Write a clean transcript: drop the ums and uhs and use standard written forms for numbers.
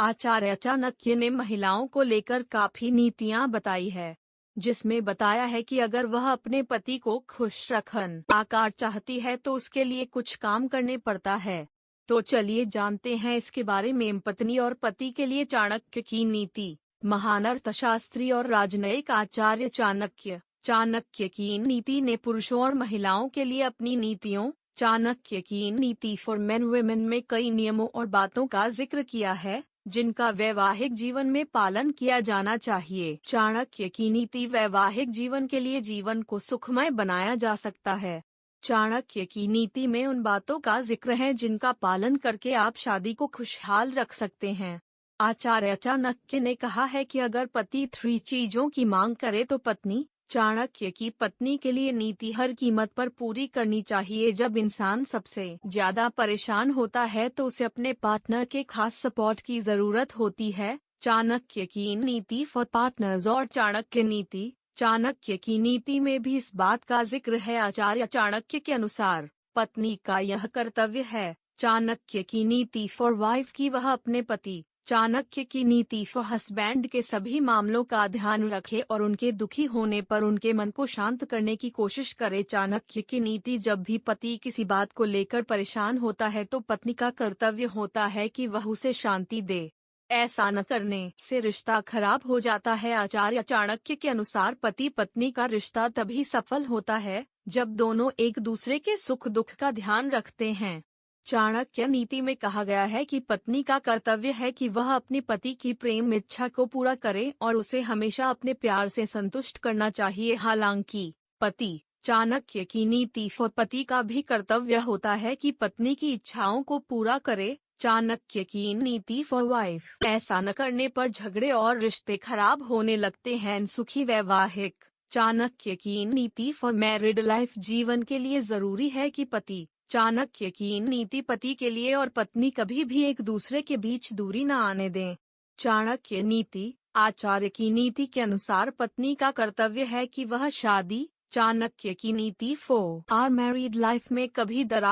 आचार्य चाणक्य ने महिलाओं को लेकर काफी नीतियां बताई है, जिसमें बताया है कि अगर वह अपने पति को खुश रखन आकार चाहती है तो उसके लिए कुछ काम करने पड़ता है। तो चलिए जानते हैं इसके बारे में। पत्नी और पति के लिए चाणक्य की नीति। महान अर्थशास्त्री और राजनयिक आचार्य चाणक्य की नीति ने पुरुषों और महिलाओं के लिए अपनी नीतियों चाणक्य की नीति फॉर मेन वुमेन में कई नियमों और बातों का जिक्र किया है, जिनका वैवाहिक जीवन में पालन किया जाना चाहिए। चाणक्य की नीति वैवाहिक जीवन के लिए जीवन को सुखमय बनाया जा सकता है। चाणक्य की नीति में उन बातों का जिक्र है जिनका पालन करके आप शादी को खुशहाल रख सकते हैं। आचार्य चाणक्य ने कहा है कि अगर पति 3 चीजों की मांग करे तो पत्नी चाणक्य की पत्नी के लिए नीति हर कीमत पर पूरी करनी चाहिए। जब इंसान सबसे ज्यादा परेशान होता है तो उसे अपने पार्टनर के खास सपोर्ट की जरूरत होती है। चाणक्य की नीति फॉर पार्टनर्स और चाणक्य की नीति में भी इस बात का जिक्र है। आचार्य चाणक्य के अनुसार पत्नी का यह कर्तव्य है चाणक्य की नीति फॉर वाइफ की वह अपने पति चाणक्य की नीति फॉर हस्बैंड के सभी मामलों का ध्यान रखे और उनके दुखी होने पर उनके मन को शांत करने की कोशिश करे। चाणक्य की नीति जब भी पति किसी बात को लेकर परेशान होता है तो पत्नी का कर्तव्य होता है कि वह उसे शांति दे। ऐसा न करने से रिश्ता खराब हो जाता है। आचार्य चाणक्य के अनुसार पति पत्नी का रिश्ता तभी सफल होता है जब दोनों एक दूसरे के सुख दुख का ध्यान रखते हैं। चाणक्य नीति में कहा गया है कि पत्नी का कर्तव्य है कि वह अपने पति की प्रेम इच्छा को पूरा करे और उसे हमेशा अपने प्यार से संतुष्ट करना चाहिए। हालांकि पति चाणक्य की नीति फॉर पति का भी कर्तव्य होता है कि पत्नी की इच्छाओं को पूरा करे। चाणक्य की नीति फॉर वाइफ ऐसा न करने पर झगड़े और रिश्ते खराब होने लगते हैं। सुखी वैवाहिक चाणक्य की नीति फॉर मैरिड लाइफ जीवन के लिए जरूरी है कि पति चाणक्य की नीति पति के लिए और पत्नी कभी भी एक दूसरे के बीच दूरी न आने दें। चाणक्य नीति आचार्य की नीति के अनुसार पत्नी का कर्तव्य है कि वह शादी चाणक्य की नीति फॉर आवर मैरिड लाइफ में कभी दरार